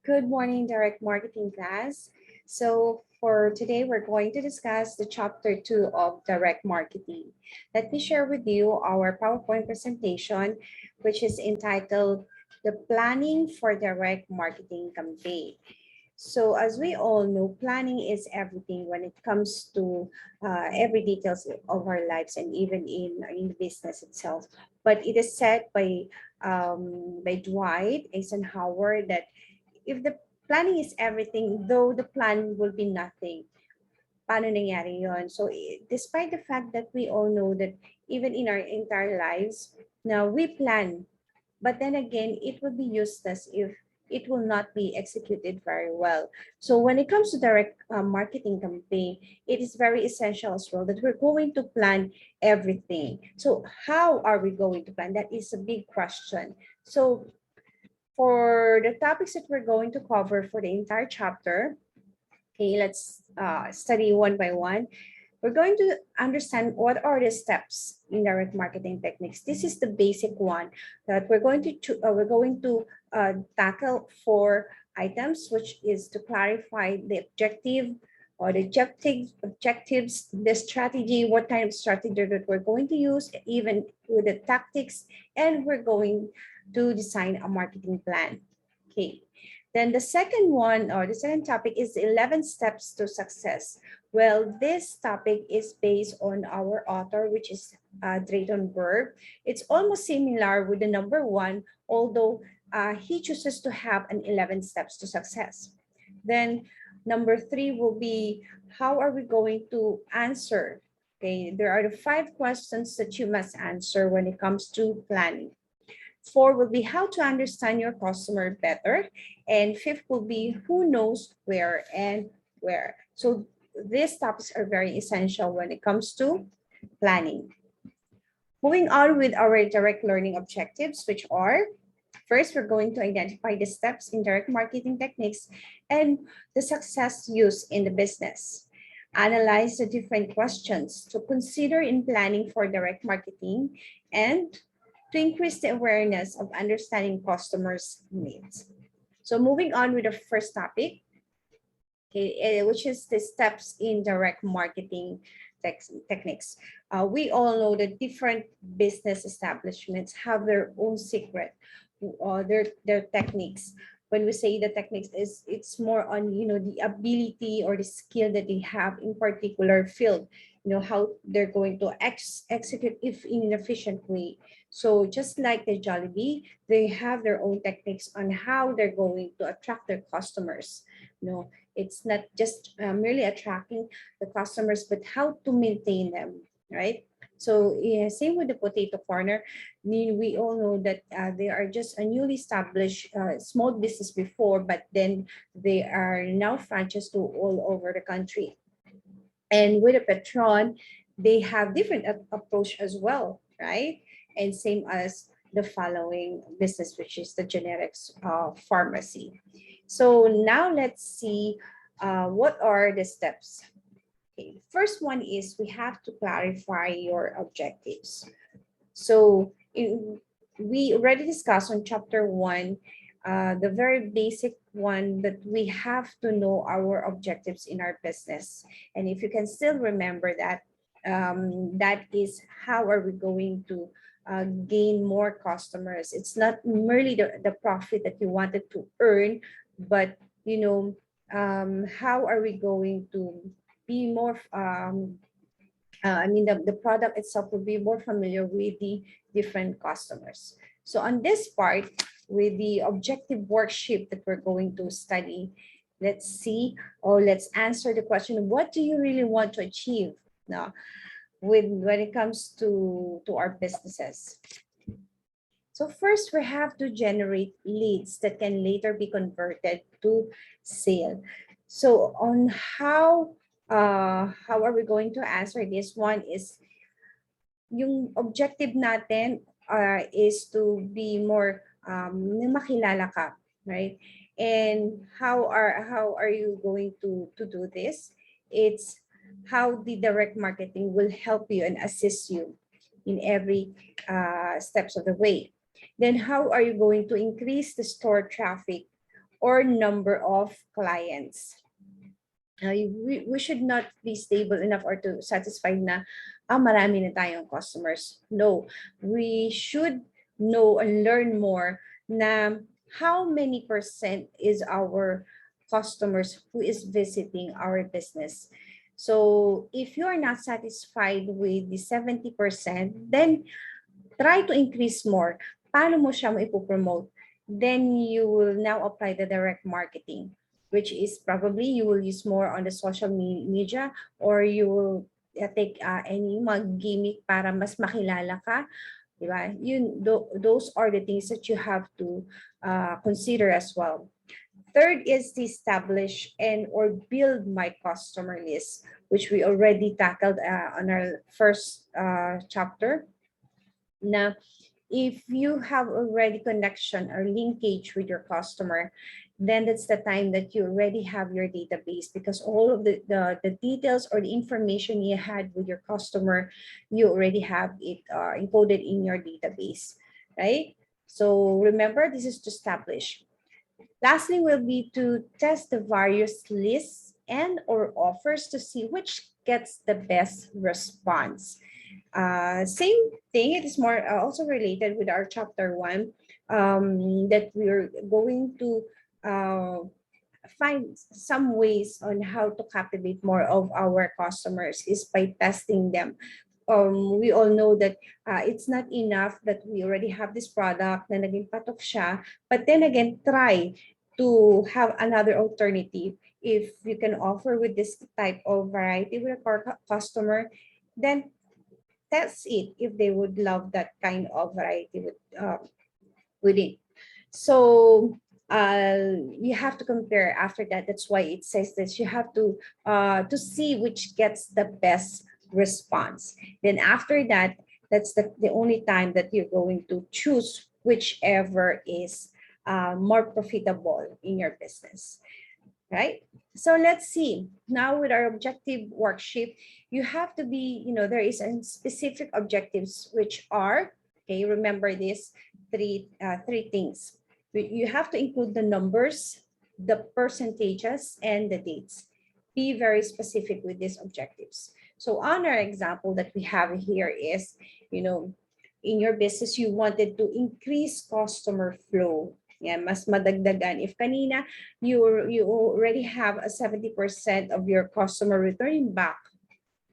Good morning, direct marketing class. So for today, we're going to discuss the chapter 2 of direct marketing. Let me share with you our PowerPoint presentation, which is entitled The Planning for Direct Marketing Campaign. So as we all know, planning is everything when it comes to every details of our lives and even in the business itself. But it is said by Dwight Eisenhower that if the planning is everything, though the plan will be nothing, paano nangyari yon? So despite the fact that we all know that even in our entire lives, now we plan, but then again, it will be useless if it will not be executed very well. So when it comes to direct marketing campaign, it is very essential as well that we're going to plan everything. So how are we going to plan? That is a big question. So for the topics that we're going to cover for the entire chapter, okay, let's study one by one. We're going to understand what are the steps in direct marketing techniques. This is the basic one that we're going to tackle four items, which is to clarify the objective or the objectives, the strategy, what kind of strategy that we're going to use, even with the tactics, and we're going to design a marketing plan. Okay. Then the second one or the second topic is 11 steps to success. Well, this topic is based on our author, which is Drayton Berg. It's almost similar with the number one, although he chooses to have an 11 steps to success. Then number three will be, how are we going to answer? Okay, there are the 5 questions that you must answer when it comes to planning. 4 will be how to understand your customer better. And 5th will be who knows where and where. So these topics are very essential when it comes to planning. Moving on with our direct learning objectives, which are, first, we're going to identify the steps in direct marketing techniques and the success used in the business. Analyze the different questions to consider in planning for direct marketing and to increase the awareness of understanding customers' needs. So moving on with the first topic, okay, which is the steps in direct marketing techniques. We all know that different business establishments have their own secret, their techniques. When we say the techniques, it's more on the ability or the skill that they have in particular field. How they're going to execute if in an efficient way. So just like the Jollibee, they have their own techniques on how they're going to attract their customers. It's not just merely attracting the customers, but how to maintain them, right? So yeah, same with the potato corner. We all know that they are just a newly established small business before, but then they are now franchised to all over the country. And with a Petron, they have different approach as well, right? And same as the following business, which is the generics pharmacy. So now let's see what are the steps. Okay, first one is we have to clarify your objectives. So we already discussed on chapter 1, the very basic one, that we have to know our objectives in our business. And if you can still remember that, that is how are we going to gain more customers. It's not merely the profit that you wanted to earn, but how are we going to be more the product itself will be more familiar with the different customers. So on this part, with the objective worksheet that we're going to study, let's see, or let's answer the question, what do you really want to achieve now when it comes to our businesses? So first, we have to generate leads that can later be converted to sale. So on how are we going to answer this one is, yung objective natin is to be more makilala ka, right? And how are you going to do this? It's how the direct marketing will help you and assist you in every steps of the way. Then how are you going to increase the store traffic or number of clients. We should not be stable enough or to satisfy na marami na tayong customers. No, we should know and learn more na how many percent is our customers who is visiting our business. So if you are not satisfied with the 70%, then try to increase more. Paano mo siya mo-promote? Then you will now apply the direct marketing, which is probably you will use more on the social media, or you will take any mga gimmick para mas makilala ka. Diba? Those are the things that you have to consider as well. Third is to establish and or build my customer list, which we already tackled on our first chapter. Now, if you have already connection or linkage with your customer, then that's the time that you already have your database, because all of the details or the information you had with your customer, you already have it encoded in your database, right? So remember, this is to establish. Lastly will be to test the various lists and or offers to see which gets the best response. Same thing, it is more also related with our chapter 1, that we're going to find some ways on how to captivate more of our customers is by testing them. We all know that it's not enough that we already have this product na naging patok siya, but then again, try to have another alternative. If you can offer with this type of variety with a customer, then test it if they would love that kind of variety with it. So you have to compare after that. That's why it says that you have to see which gets the best response. Then after that, that's the only time that you're going to choose whichever is more profitable in your business, right? So let's see. Now with our objective worksheet, you have to be, there is a specific objectives, which are, okay, remember this, three things. You have to include the numbers, the percentages, and the dates. Be very specific with these objectives. So on our example that we have here is, in your business, you wanted to increase customer flow. Yeah, mas madagdagan. If kanina you already have a 70% of your customer returning back,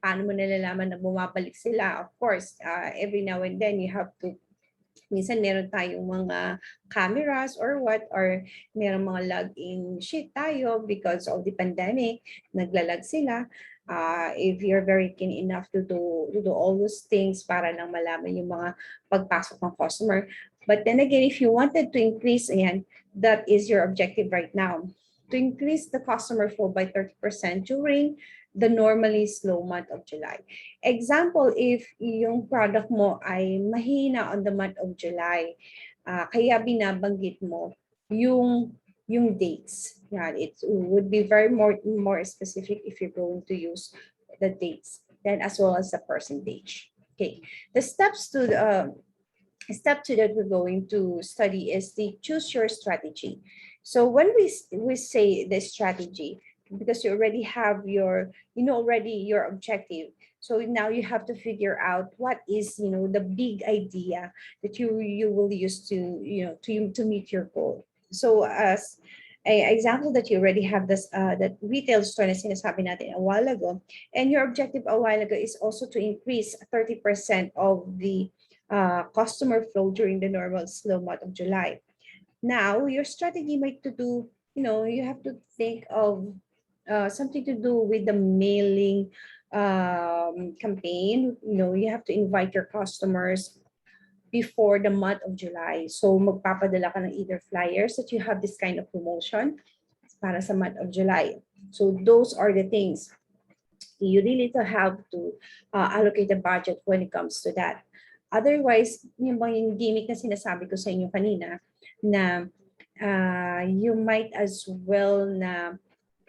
paano mo nalalaman na bumabalik sila? Of course, every now and then you have to, minsan meron tayong mga cameras or what, or meron mga login sheet tayo because of the pandemic, naglalag sila. If you're very keen enough to do all those things para lang malaman yung mga pagpasok ng customer. But then again, if you wanted to increase, ayan, that is your objective right now, to increase the customer flow by 30% during the normally slow month of July. Example, if yung product mo ay mahina on the month of July, kaya binabanggit mo yung dates. Yeah, it would be very more specific if you're going to use the dates, then as well as the percentage. Okay, the steps to the step 2 that we're going to study is the choose your strategy. So when we say the strategy, because you already have your, already your objective. So now you have to figure out what is, the big idea that you will use to, to meet your goal. So as an example that you already have this, that retail store na sinasabi natin a while ago, and your objective a while ago is also to increase 30% of the customer flow during the normal slow month of July. Now, your strategy might to do, you have to think of something to do with the mailing campaign. You have to invite your customers before the month of July. So magpapadala ka ng either flyers that you have this kind of promotion para sa month of July. So those are the things. You really have to allocate the budget when it comes to that. Otherwise, yung gimmick na sinasabi ko sa inyo kanina, na you might as well na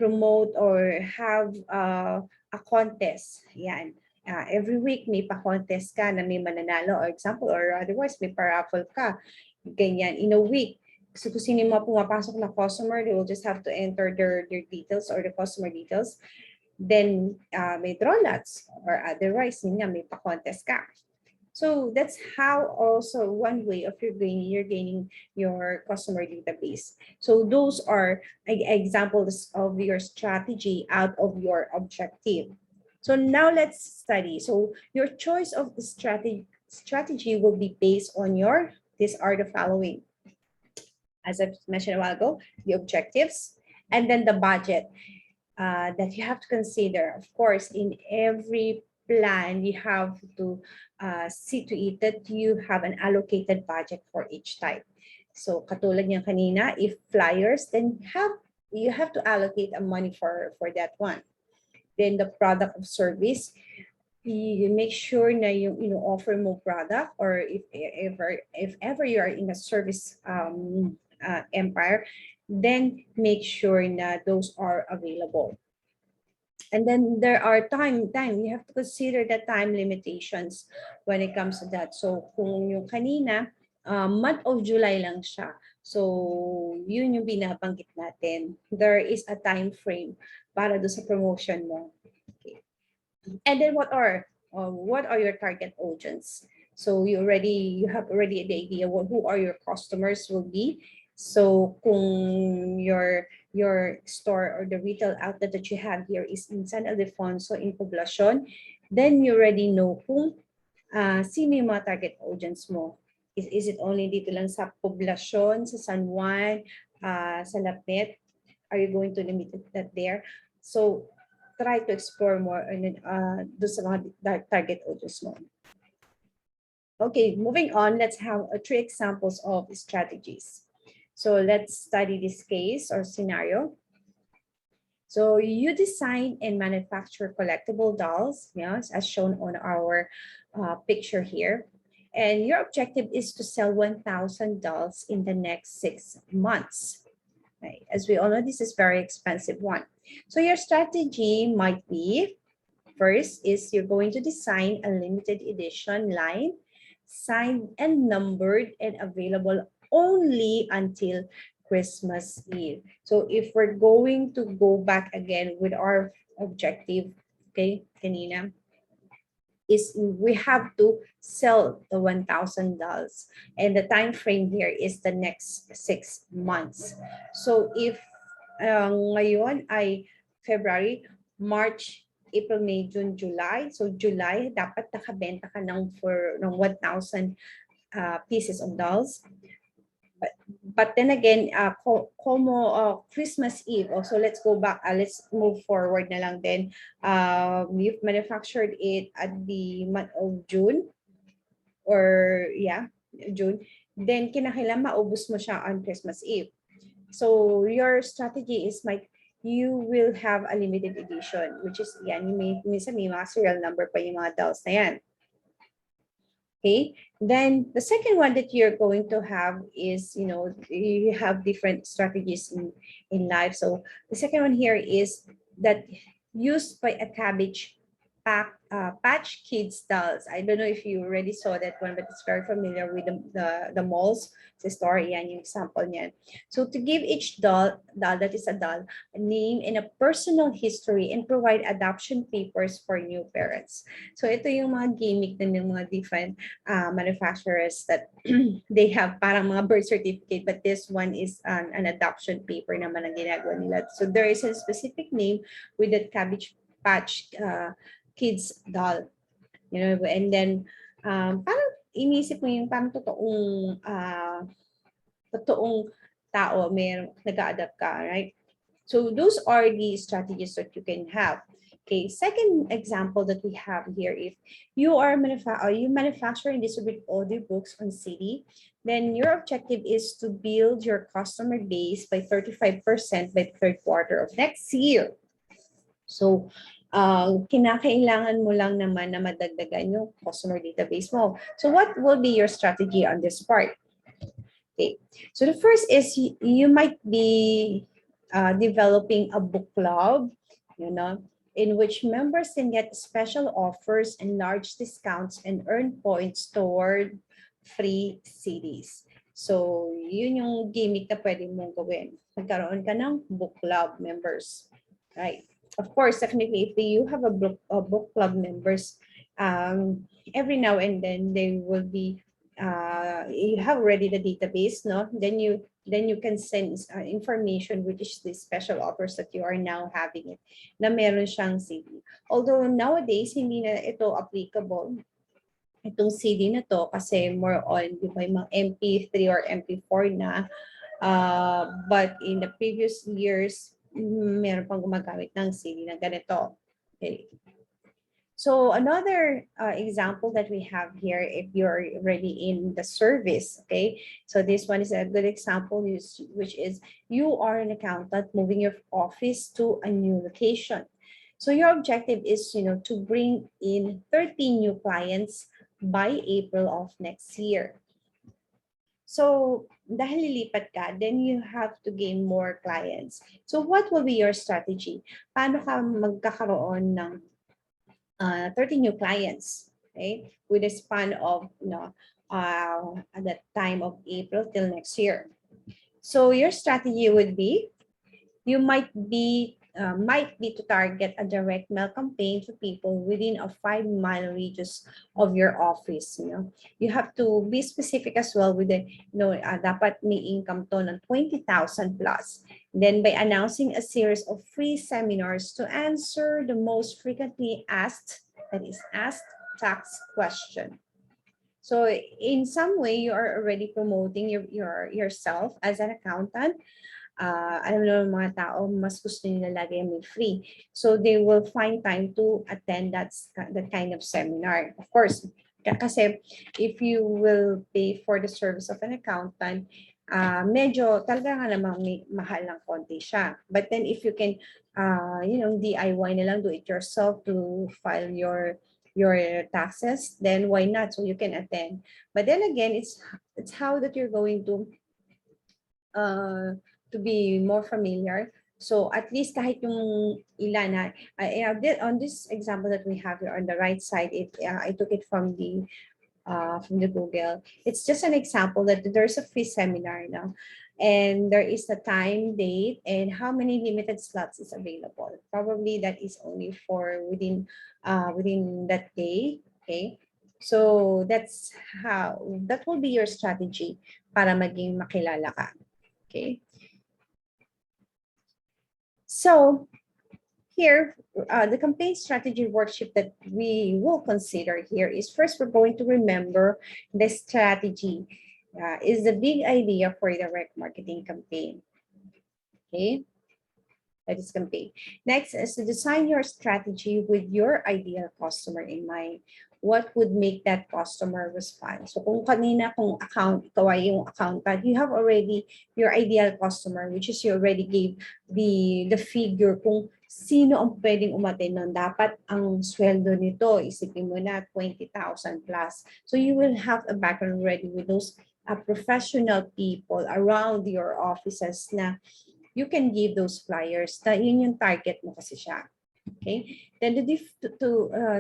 promote or have a contest. Yan. Every week may pa-contest ka na may mananalo, or example, or otherwise may pa-raffle ka. Ganyan, in a week. So kung sino yung mga pumapasok na customer, they will just have to enter their details or the customer details. Then may draw lots or otherwise, yun nga, may pa-contest ka. So that's how also one way of you're gaining your customer database. So those are examples of your strategy out of your objective. So now let's study. So your choice of the strategy will be based on these are the following. As I mentioned a while ago, the objectives, and then the budget that you have to consider. Of course, in every plan, you have to see to it that you have an allocated budget for each type. So katulad niyan kanina, if flyers, then you have to allocate a money for that one. Then the product of service, you make sure na yung offer mo product, or if ever you are in a service empire, then make sure na those are available. And then there are time, you have to consider the time limitations when it comes to that. So kung yung kanina, month of July lang siya. So yun yung binabanggit natin. There is a time frame para do sa promotion mo. Okay. And then what are your target audience? So you have already the idea who are your customers will be. So kung your store or the retail outlet that you have here is in San Ildefonso in Poblacion, then you already know kung sino yung mga target audience mo. Is it only dito lang sa Poblacion, sa San Juan, sa Lapnet? Are you going to limit that there? So try to explore more do sa mga target audience mo. Okay, moving on, let's have 3 examples of strategies. So let's study this case or scenario. So you design and manufacture collectible dolls, yes, as shown on our picture here. And your objective is to sell 1,000 dolls in the next 6 months. Right? As we all know, this is very expensive one. So your strategy might be, first is you're going to design a limited edition line, signed and numbered and available only until Christmas Eve. So if we're going to go back again with our objective, okay, kanina, is we have to sell the 1,000 dolls, and the time frame here is the next 6 months. So if ngayon ay February, March, April, May, June, July. So July, dapat nakabenta ka ng 1,000 pieces of dolls. But then again, Christmas Eve. So let's go back. Let's move forward na lang then. You've manufactured it at the month of June, or June. Then kinakailangan maubos mo siya on Christmas Eve. So your strategy is you will have a limited edition, which is minsan may mga serial number pa yung mga dolls na yan. Okay, then the second one that you're going to have is, you have different strategies in life. So the second one here is that used by a Cabbage Patch Kids dolls. I don't know if you already saw that one, but it's very familiar with the malls, the store. Yan yung example niyan. So to give each doll that is a doll, a name and a personal history, and provide adoption papers for new parents. So ito yung mga gimmick ng mga different manufacturers that they have parang mga birth certificate, but this one is an adoption paper naman ang ginagawa nila. So there is a specific name with that Cabbage Patch Kids doll, and then parang inisip mo yung parang totoong tao, may nag-a-adapt ka, right? So those are the strategies that you can have. Okay, second example that we have here, if you are you manufacture and distribute audiobooks on CD, then your objective is to build your customer base by 35% by the third quarter of next year. So kinakailangan mo lang naman na madagdagan yung customer database mo. So what will be your strategy on this part? Okay, so the first is you might be developing a book club, in which members can get special offers and large discounts and earn points toward free CDs. So, yun yung gimmick na pwede mong gawin. Magkaroon ka ng book club members. Right? Of course, technically, if you have a book club members, every now and then they will be, you have already the database, no? Then you can send information, which is the special offers that you are now having it, na meron siyang CD. Although nowadays, hindi na ito applicable, itong CD na to, kasi more on, di ba, yung mga MP3 or MP4 na. But in the previous years, meron pang gumagamit ng CD na ganito. Okay. So another example that we have here, if you're already in the service, okay? So this one is a good example, which is you are an accountant moving your office to a new location. So your objective is, to bring in 13 new clients by April of next year. So dahil lilipat ka, then you have to gain more clients. So what will be your strategy? Paano ka magkakaroon ng 30 new clients, okay, with a span of, at that time of April till next year. So your strategy would be, you might be to target a direct mail campaign to people within a 5-mile radius of your office. You have to be specific as well with the, dapat may income to ng 20,000 plus. Then by announcing a series of free seminars to answer the most frequently asked, that is asked tax question. So in some way, you are already promoting yourself as an accountant. Alam naman mga tao, mas gusto nila lagi may free. So they will find time to attend that kind of seminar. Of course, kasi if you will pay for the service of an accountant, medyo talaga nga namang may mahal ng konti siya. But then if you can, DIY na lang, do it yourself to file your taxes, then why not? So you can attend. But then again, it's how that you're going to be more familiar. So at least kahit yung ilan na, on this example that we have here on the right side, I took it from the Google. It's just an example that there's a free seminar now, and there is a time, date, and how many limited slots is available. Probably that is only for within that day. Okay, so that will be your strategy para maging makilala ka. Okay. So here, the campaign strategy worksheet that we will consider here is, first, we're going to remember the strategy is the big idea for the direct marketing campaign. Okay, that is campaign. Next is to design your strategy with your ideal customer in mind. What would make that customer respond? So kung ikaw ay yung accountant, you have already your ideal customer, which is you already gave the figure kung sino ang pwedeng umattend nun. Dapat ang sweldo nito, isipin mo na 20,000 plus. So you will have a background already with those professional people around your offices na you can give those flyers na yun yung target mo kasi siya. Okay, then to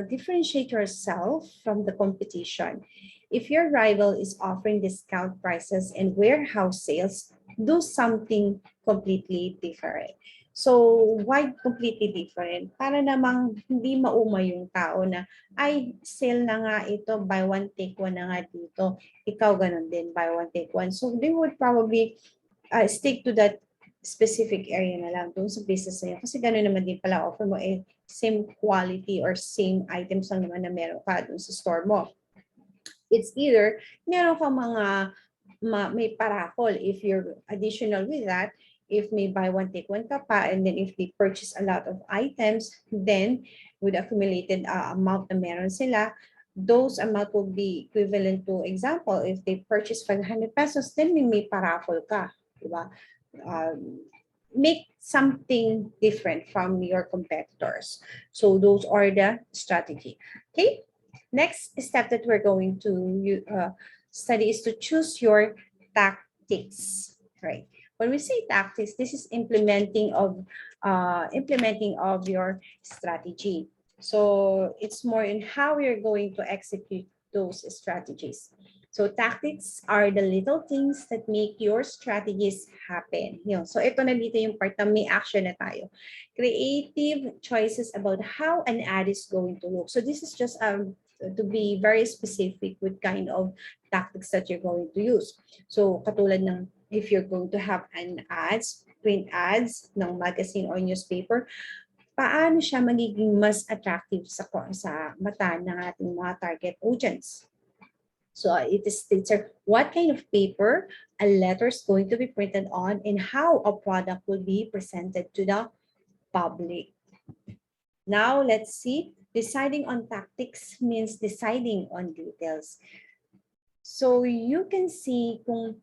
differentiate yourself from the competition. If your rival is offering discount prices and warehouse sales, do something completely different. So why completely different? Para namang hindi mauma yung tao na, ay, sale na nga ito, buy one, take one na nga dito. Ikaw ganun din, buy one, take one. So they would probably stick to that specific area na lang doon sa business na yun. Kasi gano'n naman din pala, offer mo same quality or same items lang naman na meron ka doon sa store mo. It's either meron ka may paraffol if you're additional with that, if may buy one, take one ka pa, and then if they purchase a lot of items, then with accumulated amount na meron sila, those amount will be equivalent to, example, if they purchase 500 pesos, then may paraffol ka, diba? Make something different from your competitors. So those are the strategy. Okay, next step that we're going to study is to choose your tactics. Right, when we say tactics, this is implementing of your strategy. So it's more in how you're going to execute those strategies. So tactics are the little things that make your strategies happen. Yun. So ito na dito yung part na may action na tayo. Creative choices about how an ad is going to look. So this is just to be very specific with kind of tactics that you're going to use. So katulad ng if you're going to have an ads, print ads ng magazine or newspaper, paano siya magiging mas attractive sa mata ng ating mga target audience. So it states what kind of paper a letter is going to be printed on and how a product will be presented to the public. Now let's see, deciding on tactics means deciding on details. So you can see kung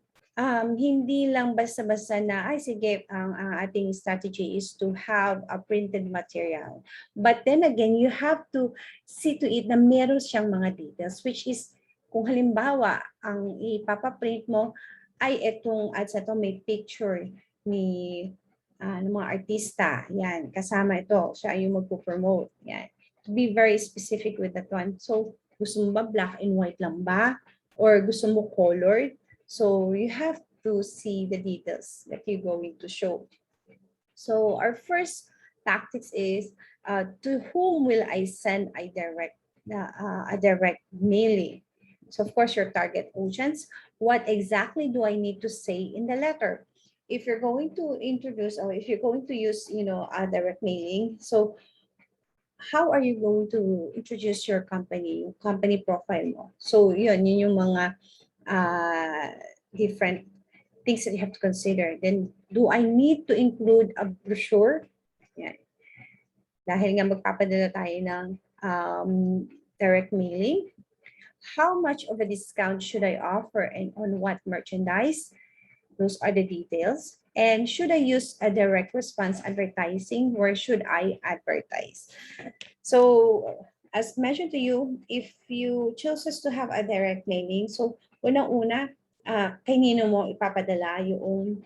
hindi lang basta-basta na, ay sige, ang ating strategy is to have a printed material. But then again, you have to see to it na meron siyang mga details, which is, kung halimbawa, ang ipapaprint mo ay itong ads na to, may picture ni ng mga artista. Yan, kasama ito. Siya yung magpo-promote. Yan. To be very specific with that one. So, gusto mo ba black and white lang ba? Or gusto mo colored? So you have to see the details that you're going to show. So our first tactics is to whom will I send a direct mailing? So of course your target audience. What exactly do I need to say in the letter? If you're going to introduce or if you're going to use, a direct mailing, so how are you going to introduce your company, yung company profile mo? So yun yung mga different things that you have to consider. Then, do I need to include a brochure? Yan. Dahil nga magpapadala tayo ng direct mailing. How much of a discount should I offer and on what merchandise? Those are the details. And should I use a direct response advertising? Where should I advertise? So, as mentioned to you, if you choose to have a direct mailing, so unang-una, kanino mo ipapadala yung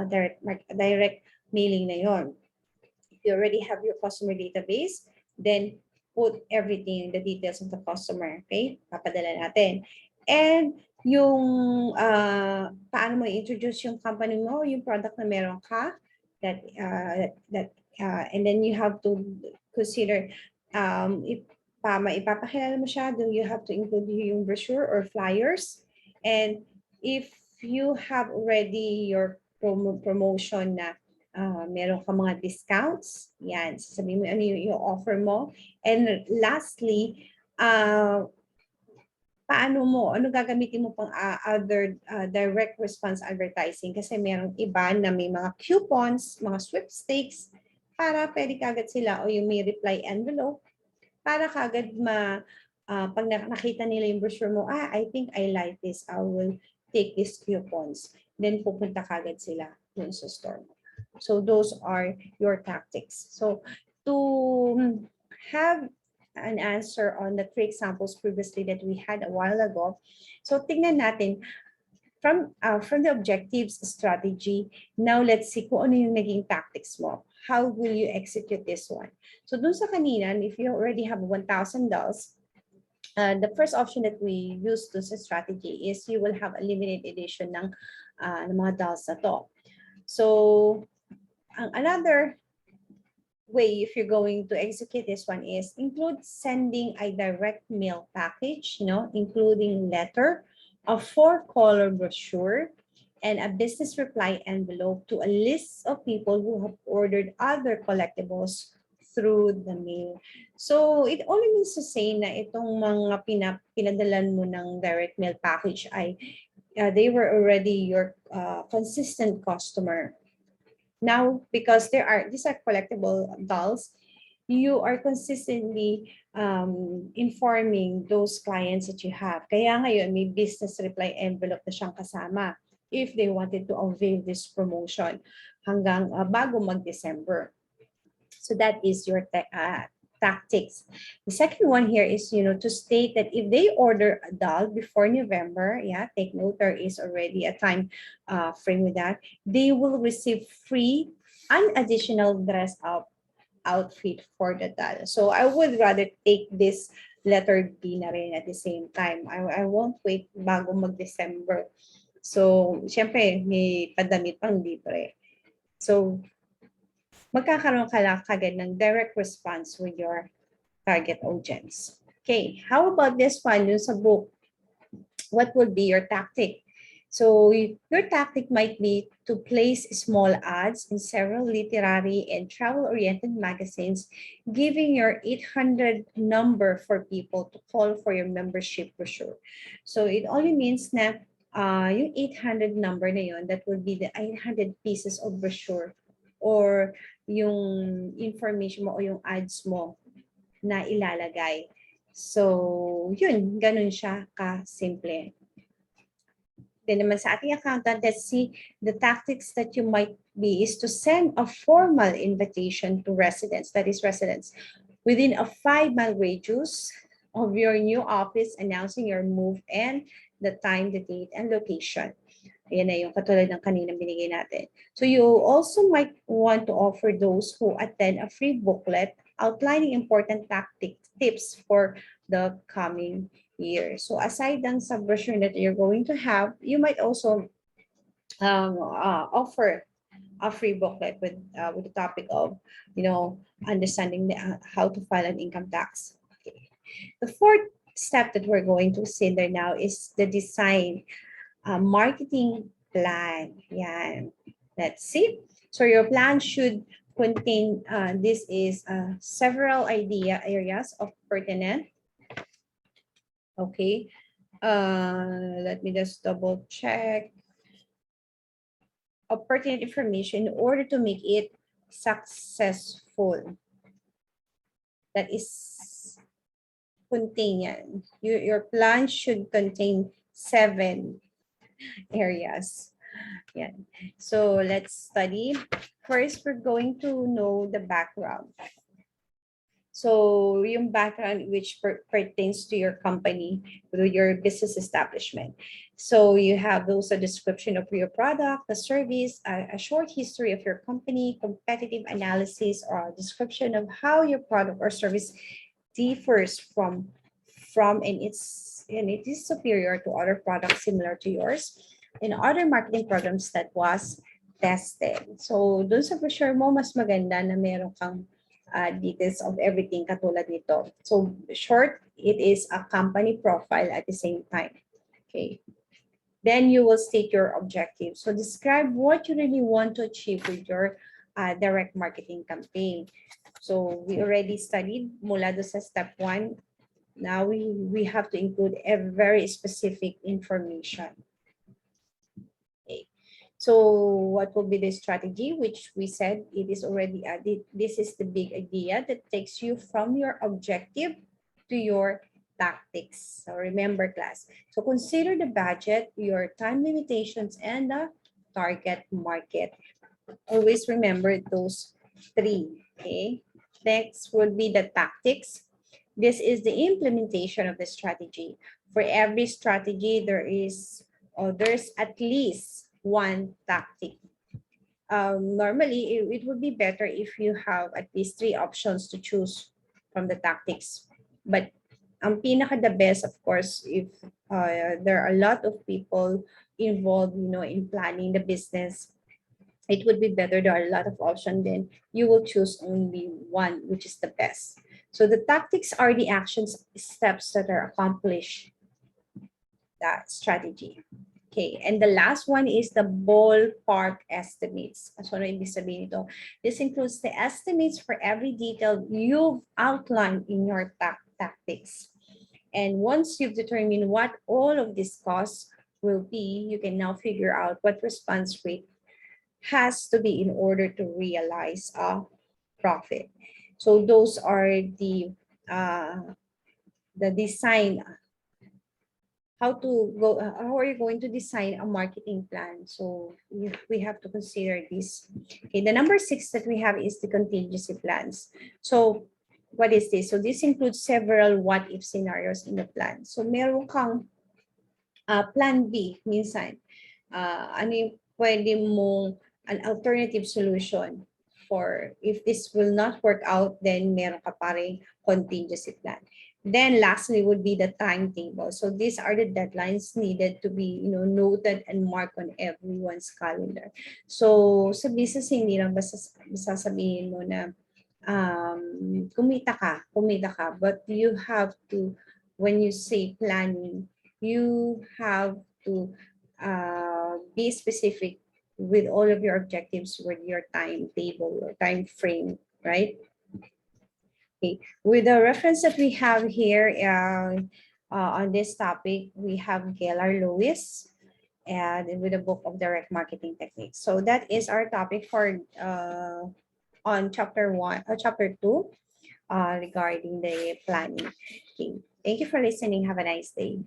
direct mailing na yon. If you already have your customer database, then put everything, the details of the customer, okay? Papadala natin. And yung paano mo i-introduce yung company mo, yung product na meron ka, and then you have to consider if ipapakilala mo siya, then you have to include yung brochure or flyers. And if you have already your promotion na meron ka mga discounts, yan, sasabihin mo ano yung offer mo. And lastly, ano gagamitin mo pang other direct response advertising? Kasi merong iba na may mga coupons, mga sweepstakes, para pwede kagad sila o yung may reply envelope, para kagad pag nakita nila yung brochure mo, I think I like this, I will take these coupons. Then pupunta kagad sila dun sa store mo. So those are your tactics. So to have an answer on the 3 examples previously that we had a while ago, so tingnan natin from the objectives strategy. Now let's see kung ano yung naging tactics mo. How will you execute this one? So dun sa kanina, if you already have $1,000, the first option that we use to sa strategy is you will have a limited edition ng mga dolls na to. So another way, if you're going to execute this one, is include sending a direct mail package, including letter, a 4-color brochure, and a business reply envelope to a list of people who have ordered other collectibles through the mail. So it only means to say na itong mga pinadalan mo ng direct mail package ay they were already your consistent customer. Now, because these are collectible dolls, you are consistently informing those clients that you have. Kaya ngayon, may business reply envelope na siyang kasama if they wanted to avail this promotion hanggang bago mag-December. So that is your tactics. The second one here is, to state that if they order a doll before November, take note, there is already a time frame with that, they will receive free an additional dress up outfit for the doll. So I would rather take this letter B na rin at the same time. I won't wait bago mag-December. So, syempre, may padamit pang libre. So, magkakaroon ka lang kagad ng direct response with your target audience. Okay, how about this one? Yung sa book, what would be your tactic? So your tactic might be to place small ads in several literary and travel-oriented magazines, giving your 800 number for people to call for your membership brochure. So it only means na yung 800 number na yun, that would be the 800 pieces of brochure or yung information mo o yung ads mo na ilalagay. So, yun, ganun siya ka-simple. Then naman sa ating accountant, let's see the tactics that you might be is to send a formal invitation to residents, that is residents, within a 5-mile radius of your new office announcing your move and the time, the date, and location. Ayan na yung katulad ng kaninang binigay natin. So you also might want to offer those who attend a free booklet outlining important tactics, tips for the coming year. So aside ng sa brochure that you're going to have, you might also offer a free booklet with the topic of, understanding how to file an income tax. Okay. The fourth step that we're going to consider now is the design marketing plan. Yan. Let's see. So your plan should contain, this is several areas of pertinent. Okay. Let me just double check. Of pertinent information in order to make it successful. That is contain yan. Your plan should contain 7 areas. Yeah. So let's study. First, we're going to know the background. So yung background which pertains to your company, to your business establishment. So you have also a description of your product, the service, a short history of your company, competitive analysis, or a description of how your product or service differs from and it is superior to other products similar to yours and other marketing programs that was tested. So dun sa brochure mo, mas maganda na meron kang details of everything katulad nito. So short, it is a company profile at the same time. Okay. Then you will state your objective. So describe what you really want to achieve with your direct marketing campaign. So we already studied mula do sa step 1. Now we have to include a very specific information. Okay. So what will be the strategy, which we said it is already added. This is the big idea that takes you from your objective to your tactics. So remember, class. So consider the budget, your time limitations, and the target market. Always remember those 3. Okay. Next would be the tactics. This is the implementation of the strategy. For every strategy, there's at least 1 tactic. Normally, it would be better if you have at least 3 options to choose from the tactics. But ang pinaka the best, of course, if there are a lot of people involved, in planning the business, it would be better. There are a lot of options. Then you will choose only 1, which is the best. So the tactics are the actions steps that are accomplished that strategy. Okay, and the last one is the ballpark estimates. So ano ibig sabihin ito? This includes the estimates for every detail you've outlined in your tactics. And once you've determined what all of these costs will be, you can now figure out what response rate has to be in order to realize a profit. So those are the design. How are you going to design a marketing plan? So we have to consider this. Okay, the number 6 that we have is the contingency plans. So what is this? So this includes several what if scenarios in the plan. So meron kang plan B minsan. Ano yung pwede mong an alternative solution for if this will not work out, then meron ka pa rin contingency plan. Then lastly would be the timetable. So these are the deadlines needed to be, noted and marked on everyone's calendar. So sa business, hindi lang basta sasabihin mo na kumita ka, but you have to, when you say planning, you have to be specific with all of your objectives with your timetable or time frame, right? Okay, with the reference that we have here on this topic, we have Gaylor Lewis and with the book of direct marketing techniques. So that is our topic for on chapter 2 regarding the planning. Okay, thank you for listening. Have a nice day.